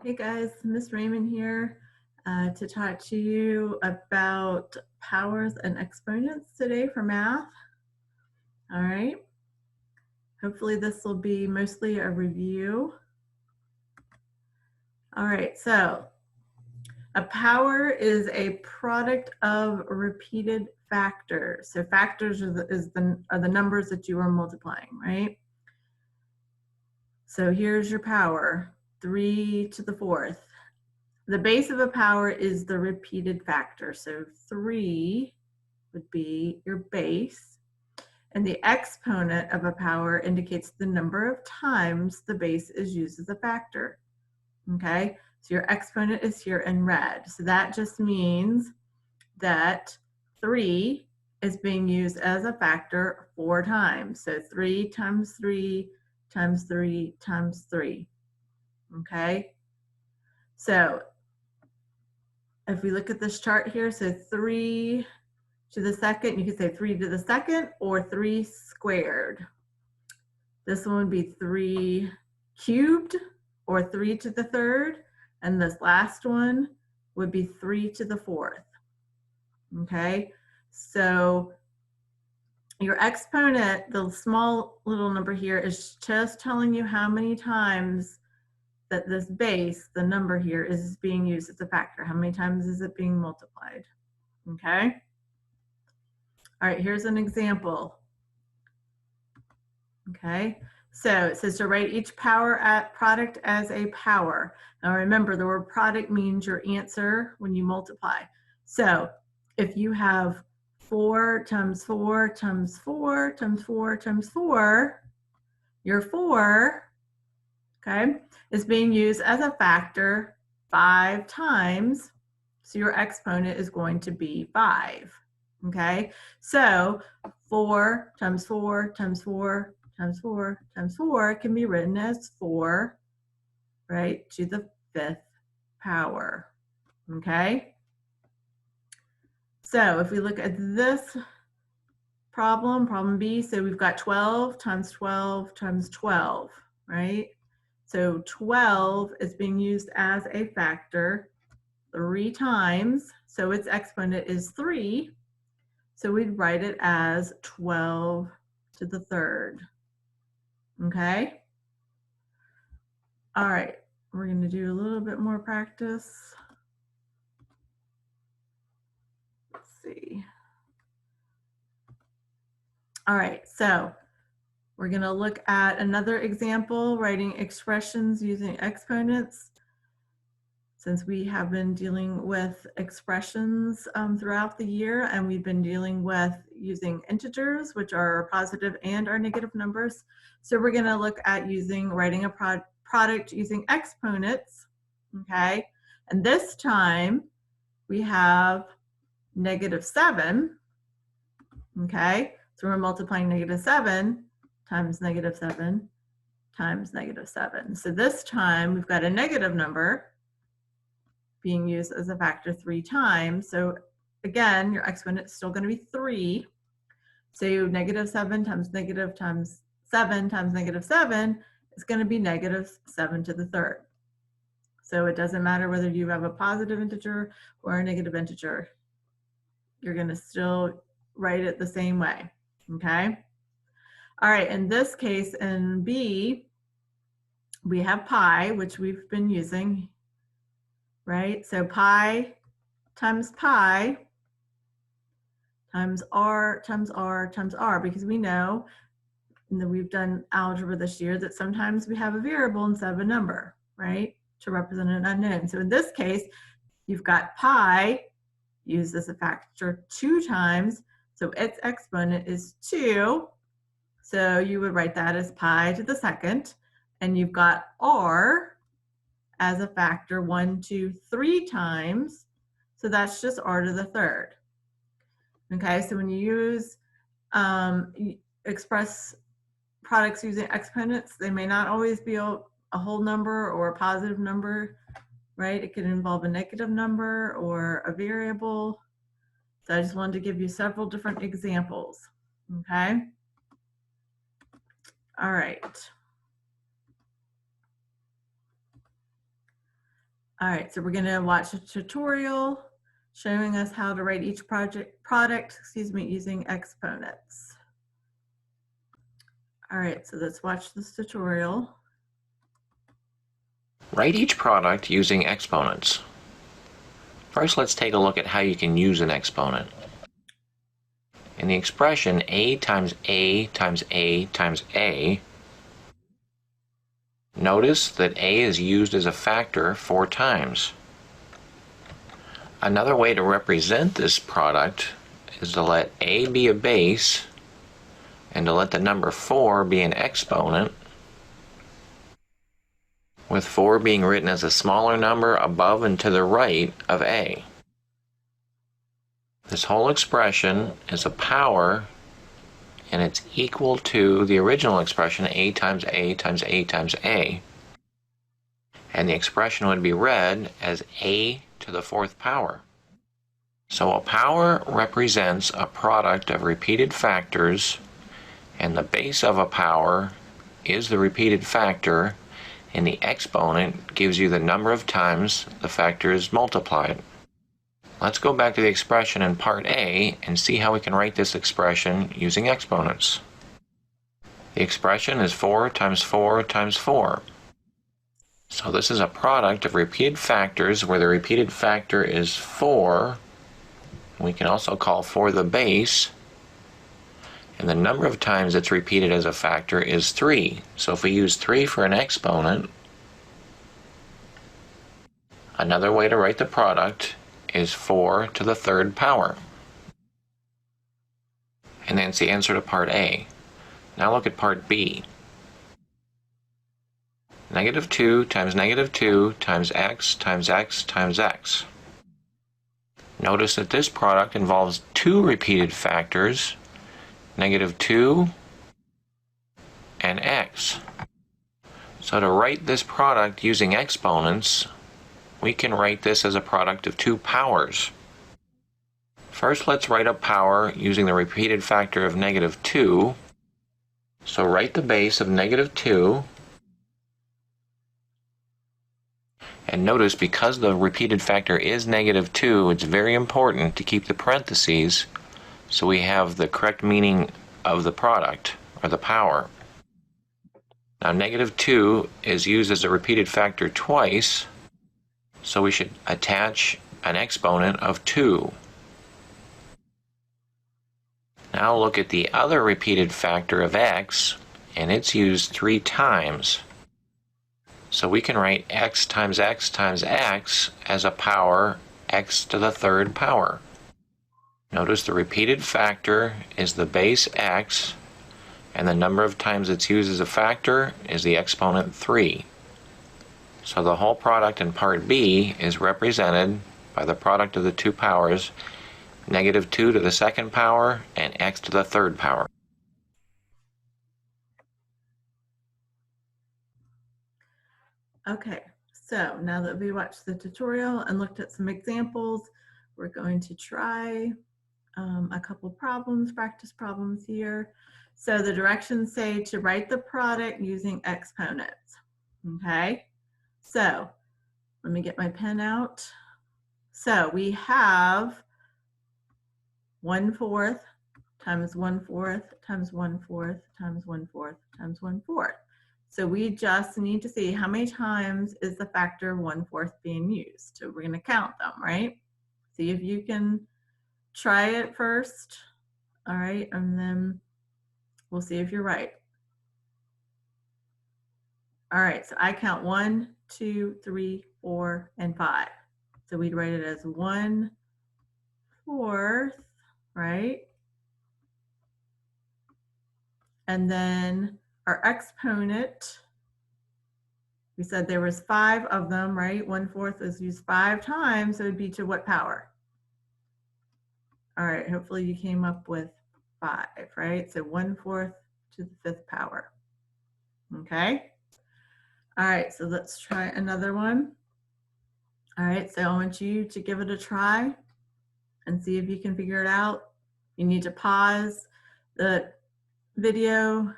Hey guys, Miss Raymond here to talk to you about powers and exponents today for math. All right. Hopefully this will be mostly a review. All right, so a power is a product of repeated factors. So factors are the numbers that you are multiplying, right? So here's your power, 3 to the 4th. The base of a power is the repeated factor. So 3 would be your base. And the exponent of a power indicates the number of times the base is used as a factor. Okay, so your exponent is here in red. So that just means that 3 is being used as a factor 4 times. So 3 times 3 times 3 times 3. Okay, so if we look at this chart here, so 3 to the second, you could say 3 to the second or 3 squared. This one would be 3 cubed or 3 to the third. And this last one would be 3 to the 4th. Okay, so your exponent, the small little number here, is just telling you how many times that this base, the number here, is being used as a factor. How many times is it being multiplied? Okay. All right, here's an example. Okay, so it says to write each product as a power. Now remember, the word product means your answer when you multiply. So if you have 4 times 4 times 4 times 4 times 4, your 4, okay, is being used as a factor 5 times. So your exponent is going to be 5. Okay, so 4 times 4 times 4 times 4 times 4 can be written as 4, right, to the 5th power. Okay, so if we look at this problem B, so we've got 12 times 12 times 12, right? So 12 is being used as a factor 3 times, so its exponent is 3. So we'd write it as 12 to the third. Okay? All right, we're going to do a little bit more practice. Let's see. All right, so we're going to look at another example, writing expressions using exponents. Since we have been dealing with expressions throughout the year, and we've been dealing with using integers, which are our positive and our negative numbers. So we're going to look at writing a product using exponents, okay? And this time we have -7, okay? So we're multiplying -7 times -7 times -7. So this time we've got a negative number being used as a factor 3 times. So again, your exponent is still going to be 3. So -7 times -7 times -7 is going to be -7 to the third. So it doesn't matter whether you have a positive integer or a negative integer. You're going to still write it the same way. Okay. All right. In this case, in B, we have pi, which we've been using. Right? So pi times r times r times r, because we know that we've done algebra this year that sometimes we have a variable instead of a number, right, to represent an unknown. So in this case, you've got pi used as a factor 2 times, so its exponent is 2. So you would write that as pi to the second, and you've got r as a factor 1, 2, 3 times. So that's just r to the third. Okay, so when you express products using exponents, they may not always be a whole number or a positive number, right? It could involve a negative number or a variable. So I just wanted to give you several different examples. Okay. All right. All right, so we're going to watch a tutorial showing us how to write each product using exponents. All right, so let's watch this tutorial. Write each product using exponents. First, let's take a look at how you can use an exponent. In the expression a times a times a times a, notice that a is used as a factor 4 times. Another way to represent this product is to let a be a base and to let the number 4 be an exponent, with 4 being written as a smaller number above and to the right of a. This whole expression is a power, and it's equal to the original expression a times a times a times a. And the expression would be read as a to the 4th power. So a power represents a product of repeated factors, and the base of a power is the repeated factor, and the exponent gives you the number of times the factor is multiplied. Let's go back to the expression in part A and see how we can write this expression using exponents. The expression is 4 times 4 times 4. So this is a product of repeated factors where the repeated factor is 4. We can also call 4 the base. And the number of times it's repeated as a factor is 3. So if we use 3 for an exponent, another way to write the product is 4 to the 3rd power. And that's the answer to part A. Now look at part B. Negative 2 times negative 2 times x times x times x. Notice that this product involves 2 repeated factors, negative 2 and x. So to write this product using exponents, we can write this as a product of 2 powers. First, let's write a power using the repeated factor of negative 2. So write the base of negative 2. And notice, because the repeated factor is negative 2, it's very important to keep the parentheses so we have the correct meaning of the product, or the power. Now, negative 2 is used as a repeated factor twice, so we should attach an exponent of 2. Now look at the other repeated factor of x, and it's used 3 times. So we can write x times x times x as a power x to the 3rd power. Notice the repeated factor is the base x, and the number of times it's used as a factor is the exponent 3. So the whole product in part B is represented by the product of the 2 powers, negative 2 to the 2nd power and x to the 3rd power. Okay, so now that we watched the tutorial and looked at some examples, we're going to try a couple problems, practice problems here. So the directions say to write the product using exponents. Okay, so let me get my pen out. So we have 1/4 times 1/4 times 1/4 times 1/4 times 1/4. So we just need to see how many times is the factor 1/4 being used. So we're going to count them, right? See if you can try it first. All right, and then we'll see if you're right. All right, so I count 1, 2, 3, 4, and 5. So we'd write it as 1/4, right? And then our exponent, we said there was 5 of them, right? 1/4 is used 5 times, so it'd be to what power? All right, hopefully you came up with 5, right? So 1/4 to the 5th power. Okay. All right, so let's try another one. All right, so I want you to give it a try and see if you can figure it out. You need to pause the video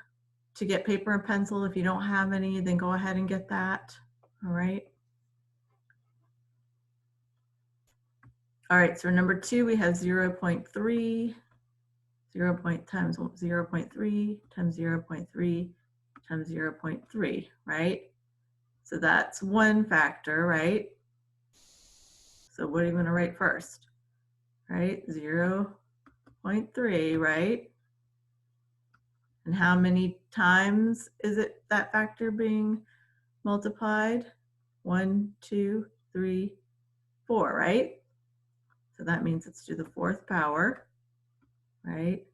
to get paper and pencil. If you don't have any, then go ahead and get that. All right. All right, so number 2, we have 0.3, 0 times 0.3 times 0.3 times 0.3, right? So that's one factor, right? So what are you going to write first? Right, 0.3, right? And how many times is it that factor being multiplied? 1, 2, 3, 4, right? So that means it's to the 4th power, right?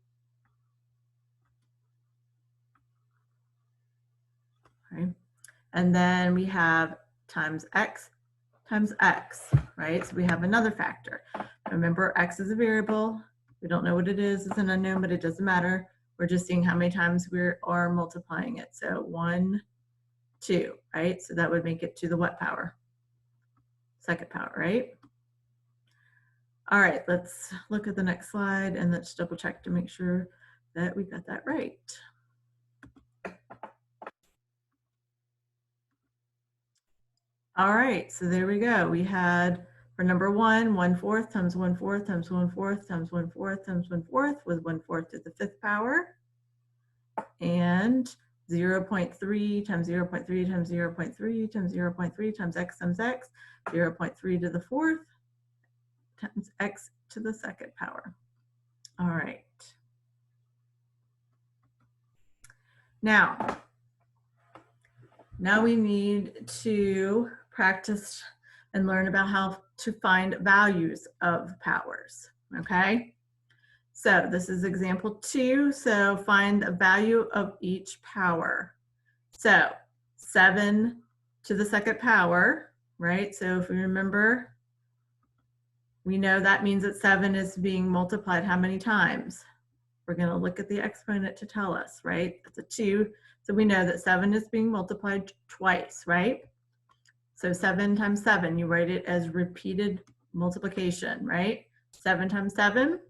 Right. And then we have times x, right? So we have another factor. Remember, x is a variable. We don't know what it is. It's an unknown, but it doesn't matter. We're just seeing how many times we are multiplying it. So 1, 2, right? So that would make it to the what power? 2nd power, right? All right, let's look at the next slide and let's double check to make sure that we got that right. All right, so there we go. We had for number 1, 1/4 times 1/4 times 1/4 times 1/4 times 1/4 with 1/4 to the 5th power. And 0.3 times 0.3 times 0.3 times 0.3 times x times x, 0.3 to the 4th times x to the 2nd power. All right. Now we need to practice and learn about how to find values of powers, okay? So this is example 2. So find the value of each power. So 7 to the 2nd power, right? So if we remember, we know that means that 7 is being multiplied how many times? We're going to look at the exponent to tell us, right? It's a 2. So we know that 7 is being multiplied twice, right? So 7 times 7, you write it as repeated multiplication, right? 7 times 7,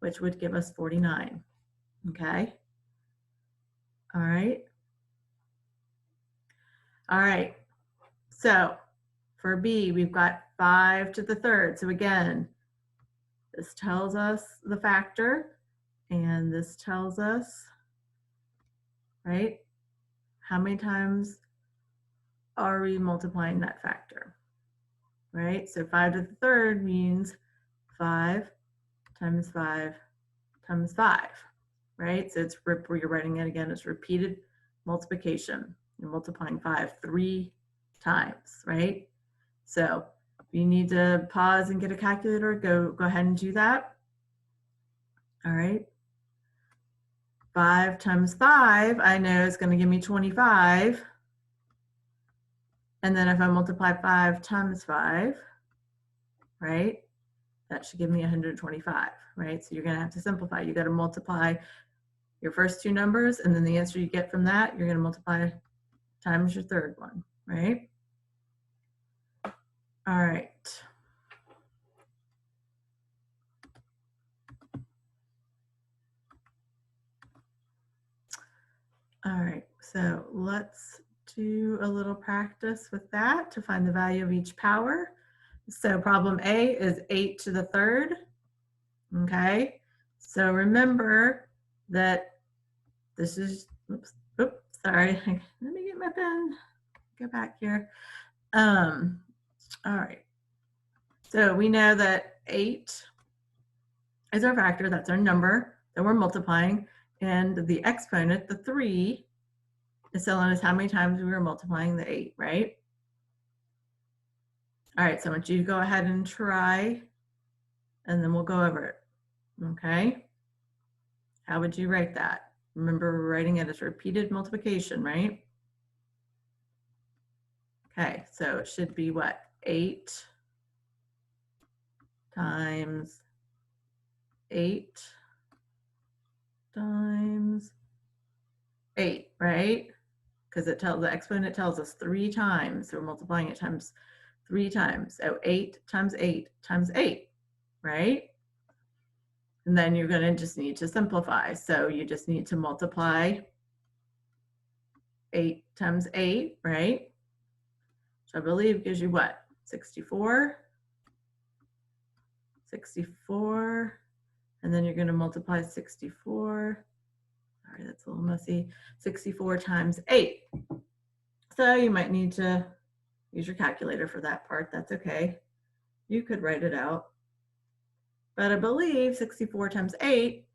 which would give us 49, okay? All right. All right. So for B, we've got 5 to the 3rd. So again, this tells us the factor, and this tells us, right, how many times are we multiplying that factor, right? So 5 to the 3rd means 5 times 5 times 5, right? So it's where you're writing it again, it's repeated multiplication. You're multiplying 5 3 times, right? So if you need to pause and get a calculator, go ahead and do that. All right. 5 times 5, I know is going to give me 25. And then if I multiply 5 times 5, right, that should give me 125, right? So you're going to have to simplify. You got to multiply your first 2 numbers, and then the answer you get from that, you're going to multiply times your 3rd one, right? All right. All right, so let's do a little practice with that to find the value of each power. So problem A is 8 to the 3rd, okay? So remember that this is, oops, sorry, let me get my pen, go back here. All right, so we know that 8 is our factor, that's our number that we're multiplying, and the exponent, the 3, is telling us how many times we were multiplying the 8, right? All right, so I want you to go ahead and try, and then we'll go over it, okay? How would you write that? Remember, we're writing it as repeated multiplication, right? Okay, so it should be what? 8 times 8 times 8, right? Because it tells, the exponent tells us 3 times, so we're multiplying it times 3 times. So 8 times 8 times 8, right? And then you're going to just need to simplify. So you just need to multiply 8 times 8, right? Which I believe gives you what? 64. 64, and then you're going to multiply 64. Sorry, that's a little messy. 64 times 8. So you might need to use your calculator for that part. That's okay. You could write it out. But I believe 64 times 8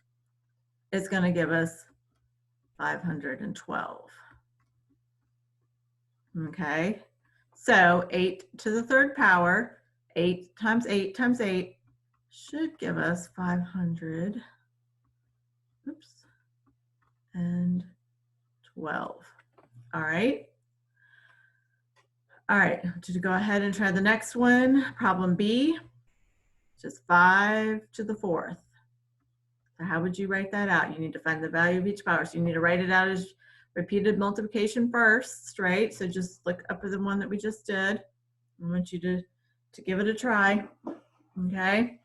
is going to give us 512. Okay, so 8 to the third power, 8 times 8 times 8 should give us 500. Oops. And 12. All right. All right, to go ahead and try the next one, problem B, just 5 to the fourth. So how would you write that out? You need to find the value of each power. So you need to write it out as repeated multiplication first, right? So just look up at the one that we just did. I want you to give it a try, okay?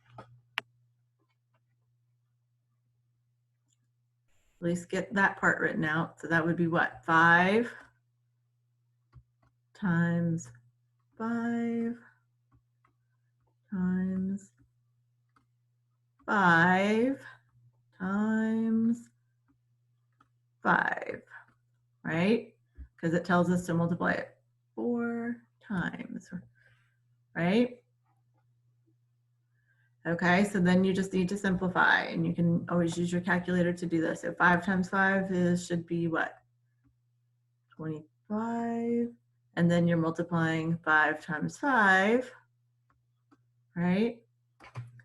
At least get that part written out. So that would be what? 5 times 5 times 5 times 5, right? Because it tells us to multiply it 4 times, right? Okay, so then you just need to simplify, and you can always use your calculator to do this. So 5 times 5 should be what? 25. And then you're multiplying 5 times 5, right?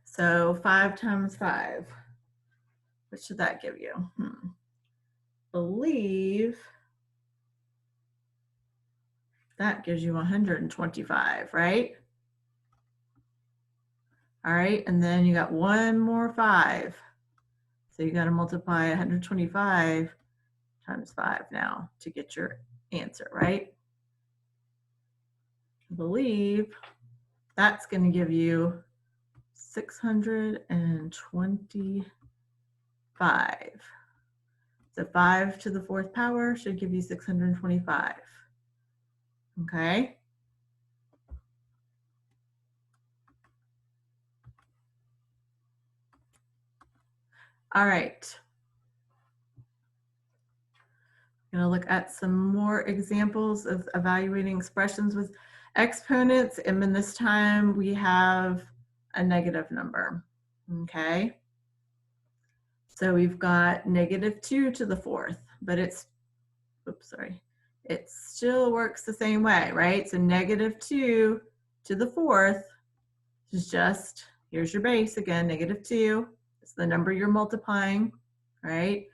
So 5 times 5. What should that give you? Believe that gives you 125, right? All right, and then you got one more 5. So you got to multiply 125 times 5 now to get your answer, right? I believe that's going to give you 625. So 5 to the fourth power should give you 625. Okay. All right. I'm going to look at some more examples of evaluating expressions with exponents, and then this time we have a negative number. Okay. So we've got -2 to the fourth, but it still works the same way, right? So -2 to the fourth is just, here's your base again, -2. It's the number you're multiplying, right?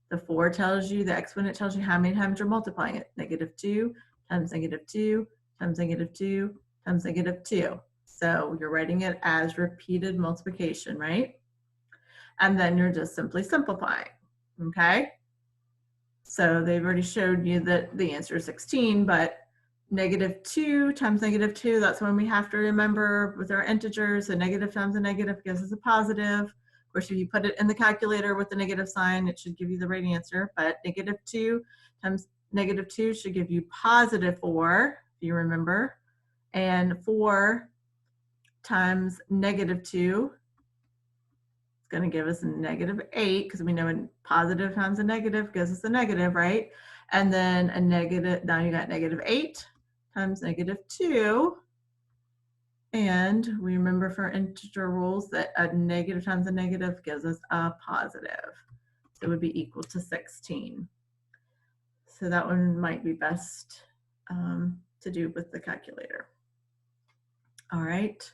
The 4 tells you, the exponent tells you how many times you're multiplying it. -2 times -2 times -2 times -2. So you're writing it as repeated multiplication, right? And then you're just simply simplifying, okay? So they've already showed you that the answer is 16, but -2 times -2, that's when we have to remember with our integers, a negative times a negative gives us a positive. Of course, if you put it in the calculator with the negative sign, it should give you the right answer, but -2 times -2 should give you +4, if you remember, and 4 times -2 is going to give us a -8, because we know a positive times a negative gives us a negative, right? And then a negative, now you got -8 times -2. And we remember for integer rules that a negative times a negative gives us a positive. So it would be equal to 16. So that one might be best to do with the calculator. All right.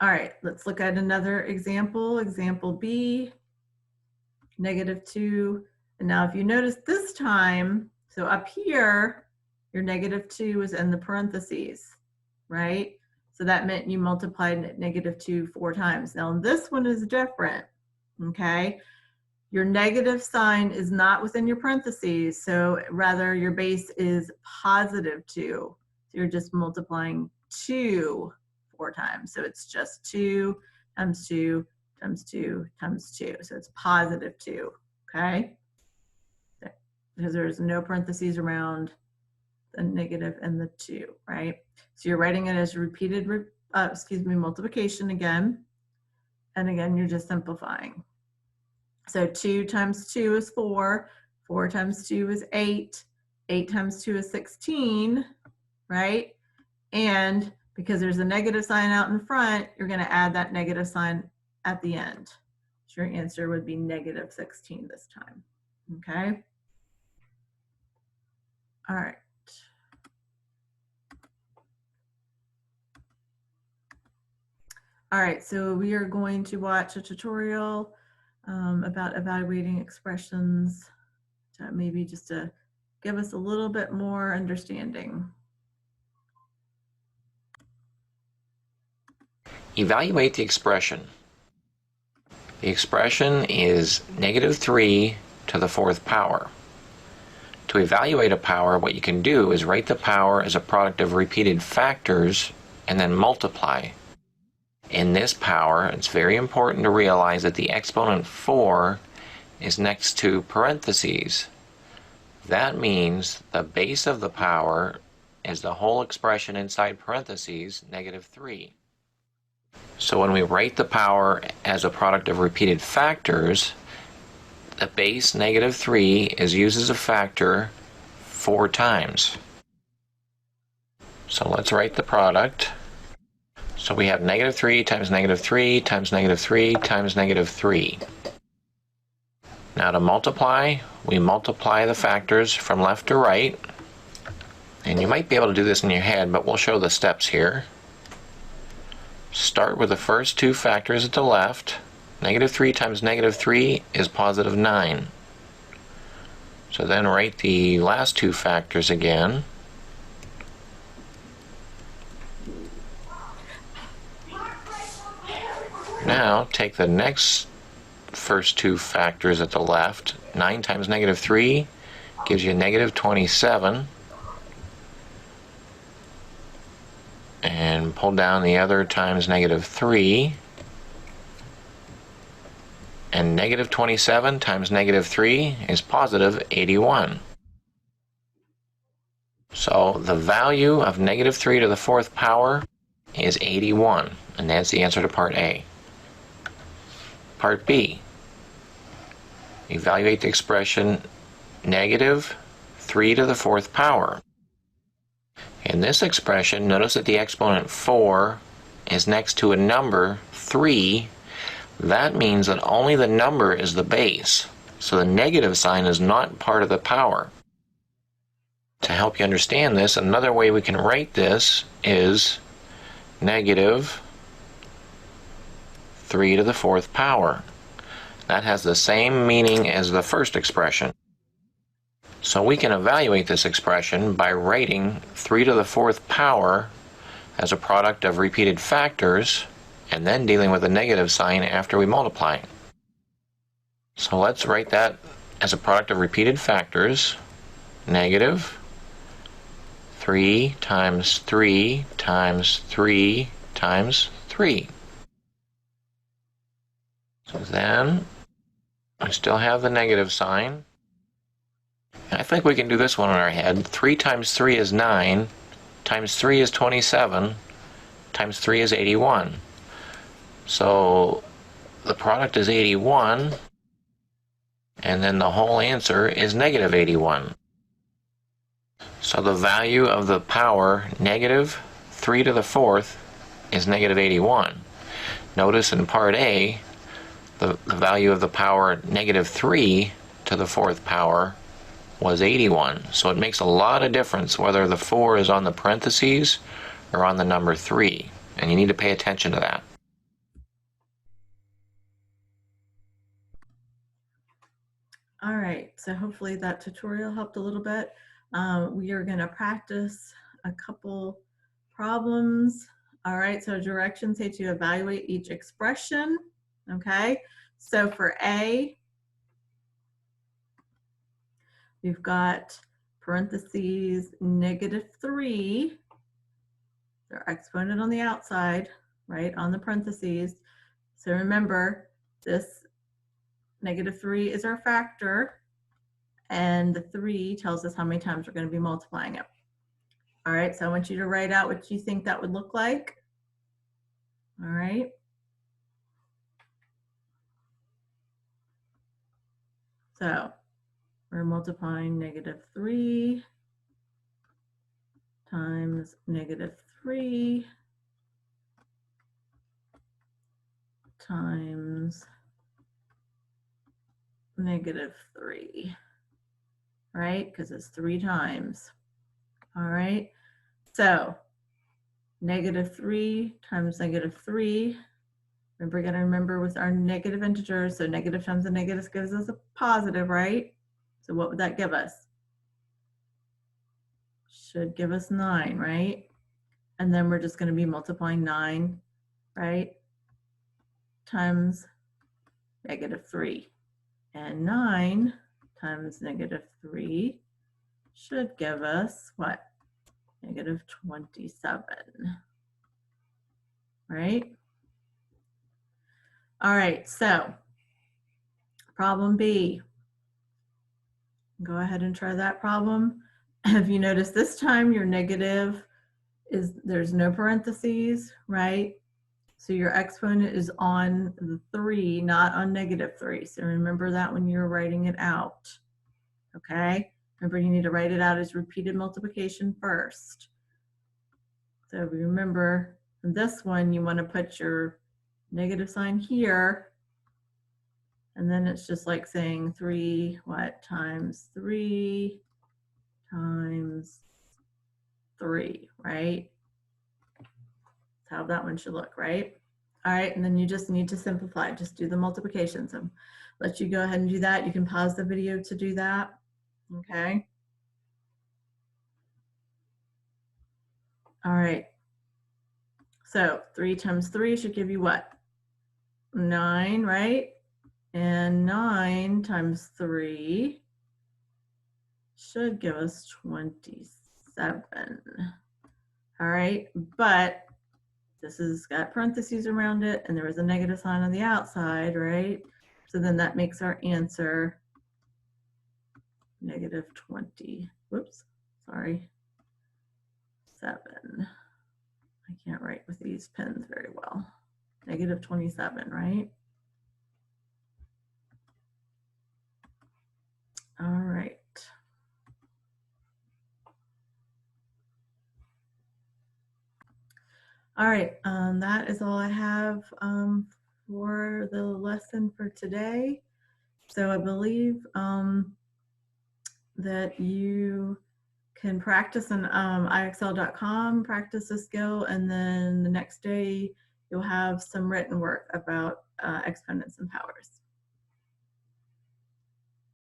All right, let's look at another example. Example B, -2. And now if you notice this time, so up here, your -2 is in the parentheses, right? So that meant you multiplied -2 4 times. Now this one is different, okay? Your negative sign is not within your parentheses, so rather your base is +2. So you're just multiplying 2 4 times. So it's just 2 times 2 times 2 times 2. So it's +2, okay? Because there's no parentheses around the negative and the 2, right? So you're writing it as repeated multiplication again. And again, you're just simplifying. So 2 times 2 is 4, 4 times 2 is 8, 8 times 2 is 16, right? And because there's a negative sign out in front, you're going to add that negative sign at the end. So your answer would be negative 16 this time. Okay. All right. All right, so we are going to watch a tutorial about evaluating expressions, maybe just to give us a little bit more understanding. Evaluate the expression. The expression is -3 to the 4th power. To evaluate a power, what you can do is write the power as a product of repeated factors and then multiply. In this power, it's very important to realize that the exponent 4 is next to parentheses. That means the base of the power is the whole expression inside parentheses, -3. So when we write the power as a product of repeated factors, the base -3 is used as a factor 4 times. So let's write the product. So we have -3 times -3 times -3 times -3. Now to multiply, we multiply the factors from left to right. And you might be able to do this in your head, but we'll show the steps here. Start with the first two factors at the left. -3 times -3 is positive 9. So then write the last two factors again. Now take the next first two factors at the left. 9 times -3 gives you -27. And pull down the other times -3. And -27 times -3 is positive 81. So the value of -3 to the 4th power is 81. And that's the answer to part A. Part B. Evaluate the expression -3 to the 4th power. In this expression, notice that the exponent 4 is next to a number 3. That means that only the number is the base. So the negative sign is not part of the power. To help you understand this, another way we can write this is -3 to the 4th power. That has the same meaning as the first expression. So we can evaluate this expression by writing 3 to the 4th power as a product of repeated factors and then dealing with a negative sign after we multiply. So let's write that as a product of repeated factors. -3 times 3 times 3 times 3. So then we still have the negative sign. I think we can do this one in our head. 3 times 3 is 9, times 3 is 27, times 3 is 81. So the product is 81, and then the whole answer is -81. So the value of the power -3 to the 4th is -81. Notice in part A, the value of the power -3 to the 4th power was 81. So it makes a lot of difference whether the 4 is on the parentheses or on the number 3. And you need to pay attention to that. All right, so hopefully that tutorial helped a little bit. We are going to practice a couple problems. All right, so directions say to evaluate each expression. Okay, so for A, we've got parentheses -3, their exponent on the outside, right, on the parentheses. So remember, this -3 is our factor, and the 3 tells us how many times we're going to be multiplying it. All right, so I want you to write out what you think that would look like. All right. So we're multiplying -3 times -3 times -3, right? Because it's 3 times. All right. So -3 times -3. Remember, you got to remember with our negative integers, so negative times a negative gives us a positive, right? So what would that give us? Should give us 9, right? And then we're just going to be multiplying 9, right, times -3. And 9 times -3 should give us what? -27, right? All right, so problem B. Go ahead and try that problem. If you notice this time your negative is, there's no parentheses, right? So your exponent is on the 3, not on -3. So remember that when you're writing it out, okay? Remember, you need to write it out as repeated multiplication first. So remember, in this one, you want to put your negative sign here, and then it's just like saying 3, what, times 3 times 3, right? That's how that one should look, right? All right, and then you just need to simplify. Just do the multiplications. And let you go ahead and do that. You can pause the video to do that, okay? All right. So 3 times 3 should give you what? 9, right? And 9 times 3 should give us 27. All right, but this has got parentheses around it, and there was a negative sign on the outside, right? So then that makes our answer -20. Whoops, sorry. 7. I can't write with these pens very well. -27, right? All right. All right, that is all I have for the lesson for today. So I believe that you can practice on IXL.com, practice a skill, and then the next day you'll have some written work about exponents and powers.